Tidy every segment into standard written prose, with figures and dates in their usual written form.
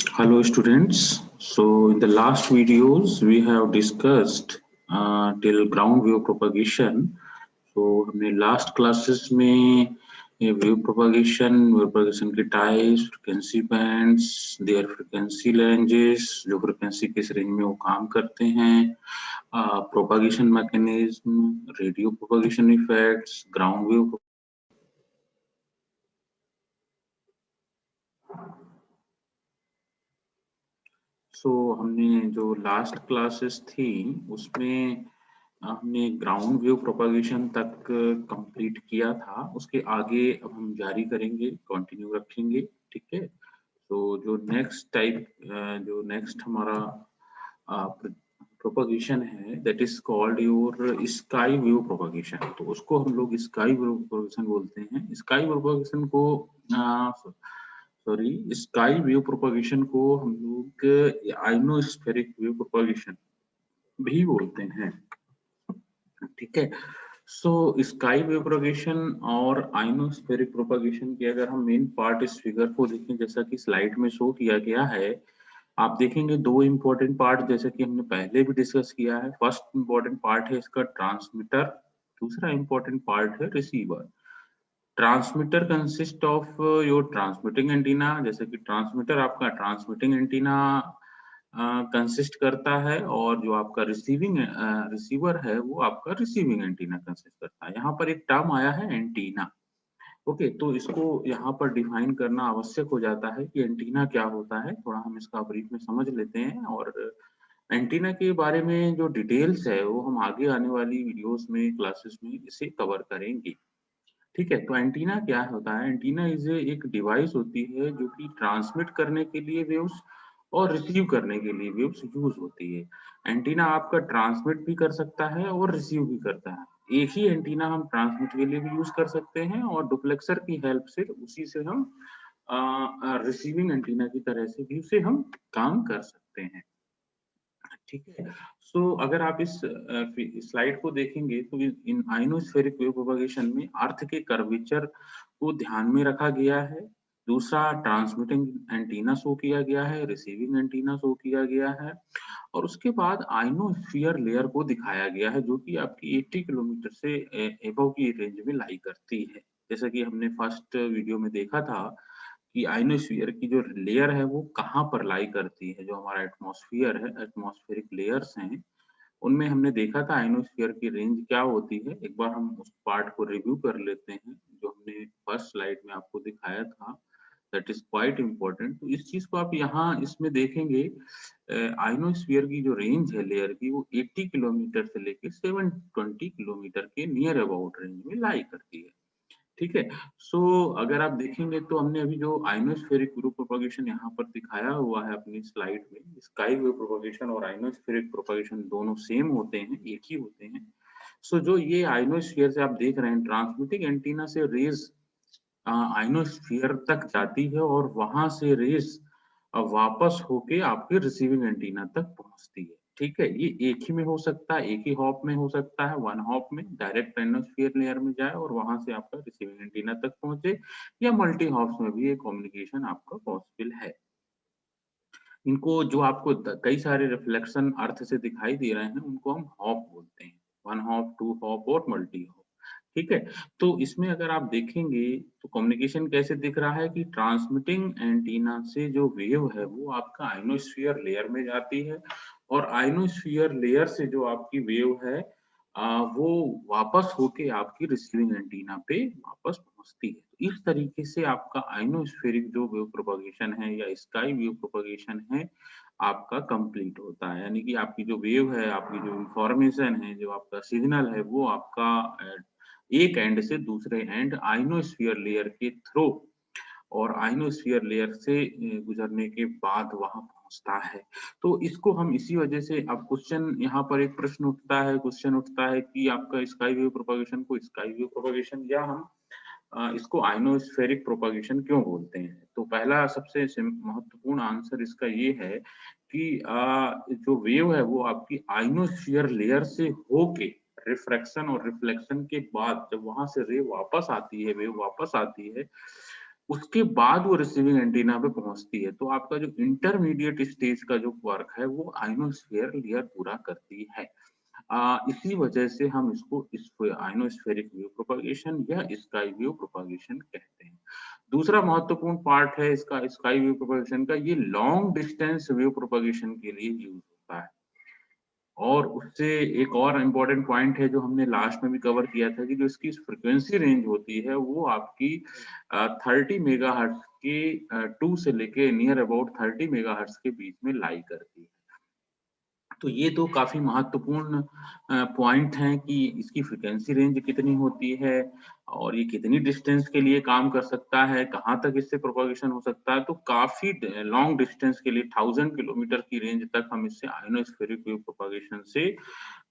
Hello students. So in the last videos we have discussed till ground wave propagation. So हमने last classes में ये wave propagation के types, frequency bands, their frequency ranges, जो frequency किस range में वो काम करते हैं, propagation mechanism, radio propagation effects, ground wave. हमने जो लास्ट क्लासेस थी उसमें हमने ग्राउंड वेव प्रोपगेशन तक कंप्लीट किया था। उसके आगे अब हम जारी करेंगे, कंटिन्यू रखेंगे। ठीक है, तो जो नेक्स्ट हमारा प्रोपगेशन है that is called your sky wave propagation. तो उसको हम लोग स्काई वेव प्रोपगेशन बोलते हैं। स्काई वेव प्रोपगेशन को स्काई वेव प्रोपगेशन को हम लोग आइनोस्फेरिक वेव प्रोपगेशन भी बोलते हैं। ठीक है, सो स्काई वेव प्रोपगेशन और आइनोस्फेरिक प्रोपगेशन की अगर हम मेन पार्ट इस फिगर को देखें, जैसा कि स्लाइड में शो किया गया है, आप देखेंगे दो इंपॉर्टेंट पार्ट जैसा कि हमने पहले भी डिस्कस किया है। फर्स्ट इंपॉर्टेंट पार्ट है इसका ट्रांसमीटर, दूसरा इंपॉर्टेंट पार्ट है receiver. Transmitter consist of your transmitting antenna, जैसे कि ट्रांसमीटर आपका ट्रांसमिटिंग एंटीना कंसिस्ट करता है, और जो आपका रिसीवर है वो आपका रिसीविंग एंटीना कंसिस्ट करता है। यहाँ पर एक टर्म आया है एंटीना। ओके, तो इसको यहाँ पर डिफाइन करना आवश्यक हो जाता है कि एंटीना क्या होता है। थोड़ा हम इसका ब्रीफ में समझ लेते हैं, और एंटीना के बारे में जो डिटेल्स है वो हम आगे आने वाली वीडियोस में, क्लासेस में इसे कवर करेंगे। ठीक है, तो एंटीना क्या होता है? एंटीना एक डिवाइस होती है जो कि ट्रांसमिट करने के लिए वेव्स और रिसीव करने के लिए वेव्स यूज होती है। एंटीना आपका ट्रांसमिट भी कर सकता है और रिसीव भी करता है। एक ही एंटीना हम ट्रांसमिट के लिए भी यूज कर सकते हैं, और डुप्लेक्सर की हेल्प से उसी से हम रिसीविंग एंटीना की तरह से भी उसे हम काम कर सकते हैं। ठीक है, सो अगर आप इस स्लाइड को देखेंगे तो इन आइनोस्फेरिक वेव प्रोपगेशन में अर्थ के कर्वेचर को ध्यान में रखा गया है। दूसरा, ट्रांसमिटिंग एंटीना शो किया गया है, रिसीविंग एंटीना शो किया गया है, और उसके बाद आइनोस्फीयर लेयर को दिखाया गया है जो कि आपकी 80 किलोमीटर से एबव की रेंज में लाई करती है। जैसा कि हमने फर्स्ट वीडियो में देखा था कि आइनोस्फीयर की जो लेयर है वो कहाँ पर लाई करती है। जो हमारा एटमॉस्फेयर है, एटमॉस्फेरिक लेयर्स हैं, उनमें हमने देखा था आइनोस्फीयर की रेंज क्या होती है। एक बार हम उस पार्ट को रिव्यू कर लेते हैं जो हमने फर्स्ट स्लाइड में आपको दिखाया था। That is quite important. तो इस चीज को आप यहाँ इसमें देखेंगे, आइनोस्फीयर की जो रेंज है लेयर की वो 80 किलोमीटर से लेकर 720 किलोमीटर के नियर अबाउट रेंज में लाई करती है। ठीक है, सो अगर आप देखेंगे तो हमने अभी जो आइनोस्फेरिक वेव प्रोपगेशन यहाँ पर दिखाया हुआ है अपनी स्लाइड में, स्काई वेव प्रोपगेशन और आइनोस्फेरिक प्रोपगेशन दोनों सेम होते हैं, एक ही होते हैं। सो जो ये आइनोस्फीयर से आप देख रहे हैं, ट्रांसमिटिंग एंटीना से रेज आइनोस्फीयर तक जाती है, और वहां से रेज वापस होके आपके रिसीविंग एंटीना तक पहुंचती है। ठीक है, ये एक ही में हो सकता है, एक ही हॉप में हो सकता है, वन हॉप में डायरेक्ट आइनोस्फीयर लेयर में जाए और वहां से आपका रिसीविंग एंटीना तक पहुंचे, या मल्टी हॉप्स में भी ये कम्युनिकेशन आपका पॉसिबल है। इनको जो आपको कई सारे रिफ्लेक्शन अर्थ से दिखाई दे रहे हैं उनको हम हॉप बोलते हैं, वन हॉप, टू हॉप और मल्टी हॉप। ठीक है, तो इसमें अगर आप देखेंगे तो कम्युनिकेशन कैसे दिख रहा है कि ट्रांसमिटिंग एंटीना से जो वेव है वो आपका आइनोस्फीयर लेयर में जाती है, और आइनोस्फीयर लेयर से जो आपकी वेव है वो वापस होके आपकी रिसीविंग एंटीना पे वापस पहुंचती है। तो इस तरीके से आपका आइनोस्फेरिक जो वेव प्रोपगेशन है या स्काई वेव प्रोपगेशन है आपका कंप्लीट होता है। यानी कि आपकी जो वेव है, आपकी जो इंफॉर्मेशन है, जो आपका सिग्नल है, वो आपका एक एंड से दूसरे एंड आइनोस्फीयर लेयर के थ्रू और आइनोस्फीयर लेयर से गुजरने के बाद वहां पहुंचता है। तो इसको हम इसी वजह से, अब क्वेश्चन यहाँ पर एक प्रश्न क्वेश्चन उठता है कि आपका स्काई वेव प्रोपगेशन को स्काई वेव प्रोपगेशन या हम इसको आइनोस्फेरिक प्रोपगेशन क्यों बोलते हैं? तो पहला सबसे महत्वपूर्ण आंसर इसका ये है कि जो वेव है वो आपकी आइनोस्फीयर लेयर से होके रिफ्रैक्शन और रिफ्लेक्शन के बाद जब वहां से रे वापस आती है, वेव वापस आती है, उसके बाद वो रिसीविंग एंटीना पे पहुंचती है। तो आपका जो इंटरमीडिएट स्टेज का जो वर्क है वो आइनोस्फीयर लेयर पूरा करती है। इसी वजह से हम इसको आइनोस्फेरिक वेव प्रोपगेशन या स्काई वेव प्रोपगेशन कहते हैं। दूसरा महत्वपूर्ण पार्ट है इसका स्काई वेव प्रोपगेशन का, ये लॉन्ग डिस्टेंस वेव प्रोपगेशन के लिए यूज होता है। और उससे एक और इम्पोर्टेंट पॉइंट है जो हमने लास्ट में भी कवर किया था कि जो इसकी फ्रीक्वेंसी रेंज होती है वो आपकी 30 मेगाहर्ट्ज के 2 से लेके नियर अबाउट 30 मेगाहर्ट्ज के बीच में लाई करती है। तो ये तो काफी महत्वपूर्ण पॉइंट हैं कि इसकी फ्रीक्वेंसी रेंज कितनी होती है और ये कितनी डिस्टेंस के लिए काम कर सकता है, कहाँ तक इससे प्रोपगेशन हो सकता है। तो काफी लॉन्ग डिस्टेंस के लिए 1000 किलोमीटर की रेंज तक हम इससे आइनोस्फेरिक वेव प्रोपगेशन से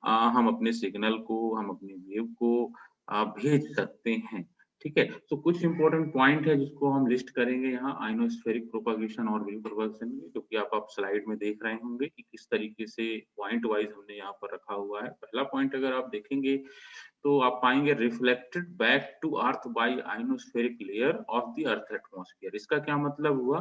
हम अपने सिग्नल को, हम अपनी वेव को भेज सकते हैं। ठीक है, तो कुछ इंपॉर्टेंट पॉइंट है जिसको हम लिस्ट करेंगे यहाँ आइनोस्फेरिक प्रोपगेशन और वेव प्रोपगेशन में, जो कि आप स्लाइड में देख रहे होंगे कि किस तरीके से पॉइंट वाइज हमने यहाँ पर रखा हुआ है। पहला पॉइंट अगर आप देखेंगे तो आप पाएंगे reflected back to earth by ionospheric layer of the earth atmosphere. इसका क्या मतलब हुआ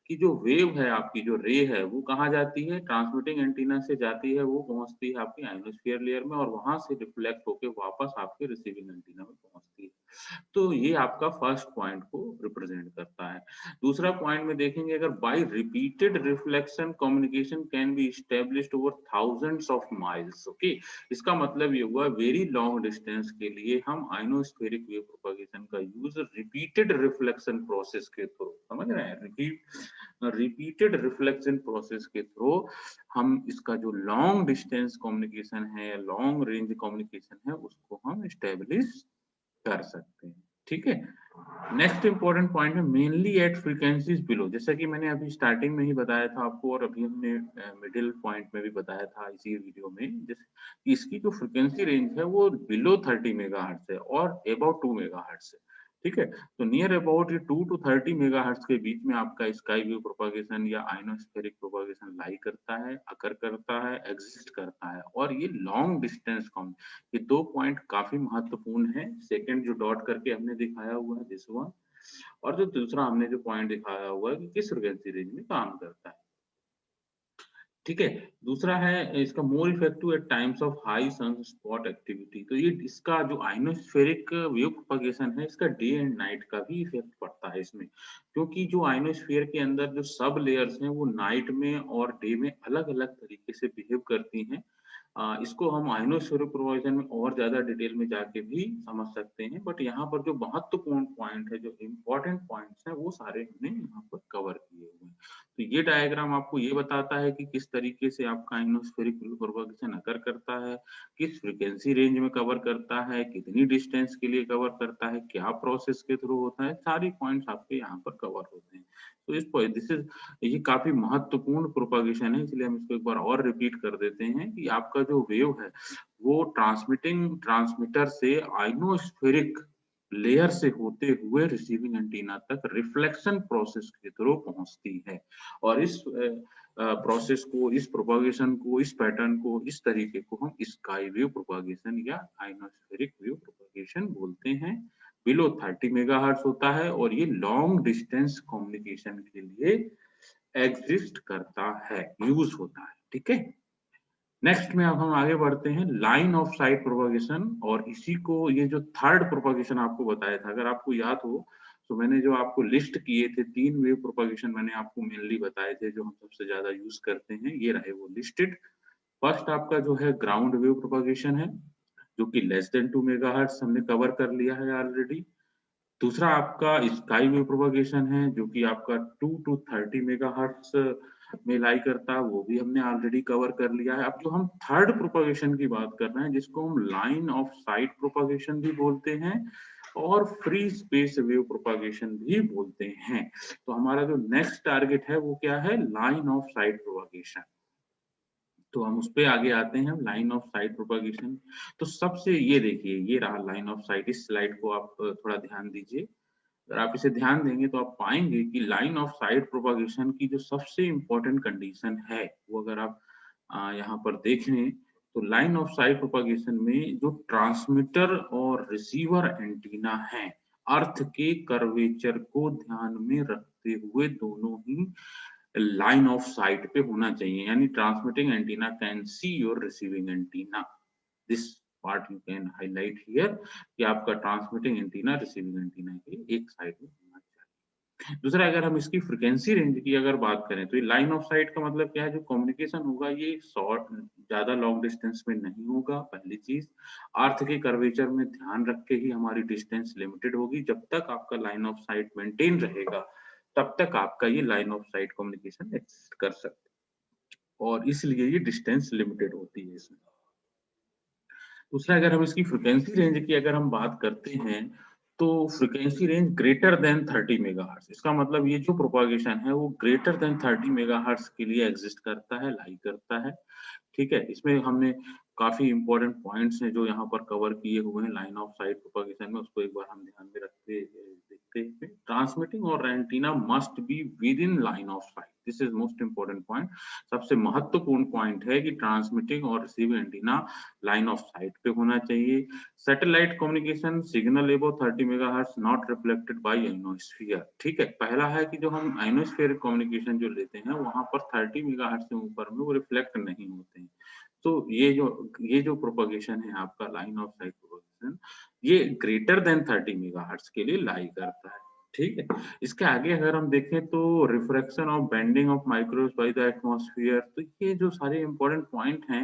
कि जो वेव है, आपकी जो रे है, वो कहाँ जाती है, ट्रांसमिटिंग एंटीना से जाती है, वो पहुंचती है आपकी आइनोस्फीयर लेयर में और वहां से रिफ्लेक्ट होकर वापस आपके रिसीविंग एंटीना में पहुंचती है। तो ये आपका फर्स्ट पॉइंट को रिप्रेजेंट करता है। दूसरा पॉइंट में देखेंगे, अगर by repeated reflection communication can be established over thousands of miles. Okay, इसका मतलब ये हुआ वेरी लॉन्ग डिस्टेंस के लिए हम आइनोस्फेरिक वेव प्रोपगेशन का यूज रिपीटेड रिफ्लेक्शन प्रोसेस के थ्रू, समझ रहे हैं, रिपीटेड रिफ्लेक्शन प्रोसेस के थ्रू हम इसका जो लॉन्ग डिस्टेंस कम्युनिकेशन है, लॉन्ग रेंज कम्युनिकेशन है, उसको हम स्टेब्लिश कर सकते हैं। ठीक है, नेक्स्ट इंपॉर्टेंट पॉइंट है मेनली एट फ्रीक्वेंसीज बिलो। जैसा कि मैंने अभी स्टार्टिंग में ही बताया था आपको और अभी हमने मिडिल पॉइंट में भी बताया था इसी वीडियो में, जैसे इसकी जो फ्रीक्वेंसी रेंज है वो बिलो 30 मेगाहर्ट्ज है और अबाउट 2 मेगाहर्ट्ज है। ठीक है, तो नियर अबाउट ये 2 to 30 मेगाहर्ट्ज के बीच में आपका स्काई व्यू प्रोपगेशन या आइनोस्फेरिक प्रोपगेशन लाई करता है, अकर करता है, एग्जिस्ट करता है। और ये लॉन्ग डिस्टेंस कम, ये दो पॉइंट काफी महत्वपूर्ण है। सेकंड जो डॉट करके हमने दिखाया हुआ है दिस वन, और जो दूसरा हमने जो पॉइंट दिखाया हुआ है कि किस फ्रीक्वेंसी रेंज में काम करता है। ठीक है, दूसरा है इसका more effective at times of high sun spot activity. तो ये इसका जो आइनोस्फेरिक वेव प्रोपगेशन है, इसका डे एंड नाइट का भी इफेक्ट पड़ता है इसमें, क्योंकि जो आइनोस्फेयर के अंदर जो सब लेयर्स हैं वो नाइट में और डे में अलग अलग तरीके से बिहेव करती हैं। इसको हम आइनोस्फेरिक प्रोपगेशन में और ज्यादा डिटेल में जाके भी समझ सकते हैं, बट यहाँ पर जो महत्वपूर्ण पॉइंट है, जो इम्पोर्टेंट पॉइंट्स हैं, वो सारे हमने यहाँ पर कवर किए हुए हैं। तो ये डायग्राम आपको ये बताता है कि किस तरीके से आपका आइनोस्फेरिक प्रोपगेशन अकर करता है, किस फ्रीक्वेंसी रेंज में कवर करता है, कितनी डिस्टेंस के लिए कवर करता है, क्या प्रोसेस के थ्रू होता है, सारी पॉइंट्स आपके यहाँ पर कवर होते हैं। तो इस दिस इज ये काफी महत्वपूर्ण प्रोपगेशन है, इसलिए हम इसको एक बार और रिपीट कर देते हैं कि आपका जो वेव है वो ट्रांसमिटिंग ट्रांसमीटर से आइनोस्फेरिक लेयर से होते हुए रिसीविंग एंटीना तक रिफ्लेक्शन प्रोसेस के थ्रू पहुंचती है। और इस प्रोसेस को, इस प्रोपगेशन को, इस पैटर्न को, इस तरीके को हम स्काई वेव प्रोपगेशन या आइनोस्फेरिक वेव प्रोपगेशन बोलते हैं। बिलो 30 मेगाहर्ट्ज होता है और ये लॉन्ग डिस्टेंस कम्युनिकेशन के लिए एग्जिस्ट करता है, यूज होता है। ठीक है, नेक्स्ट में अब हम आगे बढ़ते हैं लाइन ऑफ साइट प्रोपगेशन, और इसी को ये जो थर्ड प्रोपगेशन आपको बताया था, अगर आपको याद हो तो मैंने जो आपको लिस्ट किए थे 3 वेव प्रोपगेशन मैंने आपको मेनली बताए थे जो हम सबसे ज्यादा यूज करते हैं, ये रहे वो लिस्टेड। फर्स्ट आपका जो है ग्राउंड वेव प्रोपगेशन है, जो कि लेस देन 2 मेगाहर्ट्ज हमने कवर कर लिया है ऑलरेडी। दूसरा आपका स्काई वेव प्रोपगेशन है, जो कि आपका 2 to 30 मेगाहर्ट्ज में लाई करता है, वो भी हमने ऑलरेडी कवर कर लिया है। अब जो हम थर्ड प्रोपगेशन की बात कर रहे हैं, जिसको हम लाइन ऑफ साइट प्रोपगेशन भी बोलते हैं और फ्री स्पेस वेव प्रोपगेशन भी बोलते हैं। तो हमारा जो नेक्स्ट टारगेट है वो क्या है, लाइन ऑफ साइट प्रोपगेशन। तो हम उस पे आगे आते हैं, लाइन ऑफ साइट प्रोपगेशन। तो सबसे ये देखिए, ये रहा लाइन ऑफ साइट। इस स्लाइड को आप थोड़ा ध्यान दीजिए। अगर आप इसे ध्यान देंगे तो आप पाएंगे कि लाइन ऑफ साइट प्रोपगेशन की जो सबसे इम्पोर्टेंट कंडीशन है, वो अगर आप यहाँ पर देखें तो लाइन ऑफ साइट प्रोपगेशन में जो ट्रांसमीटर और रिसीवर एंटीना है, अर्थ के कर्वेचर को ध्यान में रखते हुए दोनों ही लाइन ऑफ साइट पे होना चाहिए, यानी transmitting antenna can see your receiving antenna. This part you can highlight here कि आपका ट्रांसमिटिंग एंटीना रिसीविंग एंटीना के एक साइड में होना चाहिए। दूसरा, अगर हम इसकी फ्रीक्वेंसी रेंज की अगर बात करें तो ये लाइन ऑफ साइट का मतलब क्या है, जो कम्युनिकेशन होगा ये शॉर्ट ज्यादा लॉन्ग डिस्टेंस में नहीं होगा। पहली चीज, अर्थ के कर्वेचर में ध्यान रख के ही हमारी डिस्टेंस लिमिटेड होगी। जब तक आपका लाइन ऑफ साइट मेंटेन रहेगा तब तक आपका ये line of site communication exist कर सकते हैं, और इसलिए ये डिस्टेंस लिमिटेड होती है इसमें। दूसरा, अगर हम इसकी फ्रीक्वेंसी रेंज की अगर हम बात करते हैं तो frequency range greater than 30 megahertz, इसका मतलब ये जो प्रोपागेशन है वो ग्रेटर देन 30 मेगाहर्ट्ज के लिए एग्जिस्ट करता है, लाई करता है। ठीक है, इसमें हमने काफी इंपॉर्टेंट पॉइंट्स हैं जो यहाँ पर कवर किए हुए हैं लाइन ऑफ साइट प्रोपगेशन में, उसको एक बार हम ध्यान में रखते देखते हैं। ट्रांसमिटिंग और antenna must be with in line of site, this is most important point. सबसे महत्वपूर्ण पॉइंट है कि ट्रांसमिटिंग और receiving antenna line of site पे होना चाहिए। सैटेलाइट कम्युनिकेशन सिग्नल एबो 30 megahertz not reflected by ionosphere. ठीक है, पहला है कि जो हम आइनोस्फीयर कम्युनिकेशन जो लेते हैं वहां पर 30 मेगाहर्ट्ज से ऊपर में वो रिफ्लेक्ट नहीं होते हैं। तो ये जो प्रोपगेशन है आपका लाइन ऑफ साइट प्रोपगेशन, ये ग्रेटर देन 30 मेगाहर्ट्ज के लिए लाई करता है। ठीक है, इसके आगे अगर हम देखें तो refraction of bending of microwaves by the atmosphere, तो ये जो सारे इंपॉर्टेंट पॉइंट हैं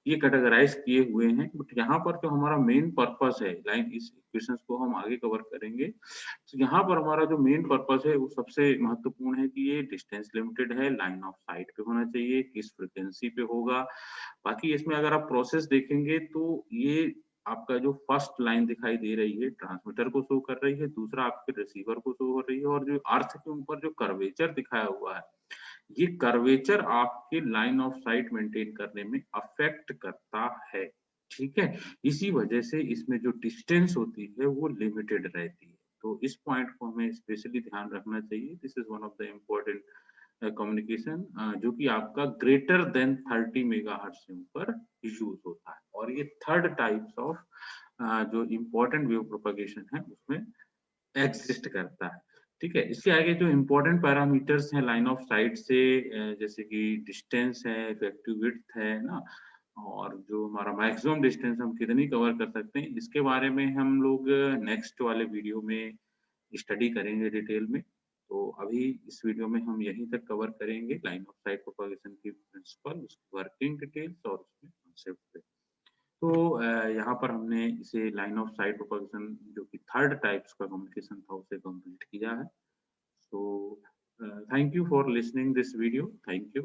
ये कैटेगराइज किए हुए हैं। बट यहाँ पर जो हमारा मेन पर्पस है, लाइन इस इक्वेशंस को हम आगे कवर करेंगे, तो यहाँ पर हमारा जो मेन पर्पस है वो सबसे महत्वपूर्ण है कि ये डिस्टेंस लिमिटेड है, लाइन ऑफ साइट पे होना चाहिए, किस फ्रिक्वेंसी पे होगा। बाकी इसमें अगर आप प्रोसेस देखेंगे तो ये आपका जो फर्स्ट लाइन दिखाई दे रही है ट्रांसमीटर को शो कर रही है, दूसरा आपके रिसीवर को शो कर रही है, और जो अर्थ के ऊपर जो कर्वेचर दिखाया हुआ है ये कर्वेचर आपके लाइन ऑफ साइट मेंटेन करने में अफेक्ट करता है। ठीक है, इसी वजह से इसमें जो डिस्टेंस होती है वो लिमिटेड रहती है। तो इस पॉइंट को हमें स्पेशली ध्यान रखना चाहिए। This is one of the important communication जो कि आपका ग्रेटर देन 30 मेगाहर्ट्ज से ऊपर यूज होता है, और ये थर्ड टाइप्स ऑफ जो इम्पोर्टेंट वेव प्रोपगेशन है उसमें एग्जिस्ट करता है। ठीक है, इसके आगे जो इम्पोर्टेंट पैरामीटर्स हैं लाइन ऑफ साइट से, जैसे कि डिस्टेंस है, इफेक्टिव विड्थ है ना, और जो हमारा मैक्सिमम डिस्टेंस हम कितनी कवर कर सकते हैं, इसके बारे में हम लोग नेक्स्ट वाले वीडियो में स्टडी करेंगे डिटेल में। तो अभी इस वीडियो में हम यहीं तक कवर करेंगे लाइन ऑफ साइट प्रोपगेशन की प्रिंसिपल, उसकी वर्किंग डिटेल्स और उसके कॉन्सेप्ट। तो यहाँ पर हमने इसे लाइन ऑफ साइट प्रोपगेशन जो कि थर्ड टाइप्स का कम्युनिकेशन था उसे कंप्लीट किया है। So thank you for listening this video, thank you.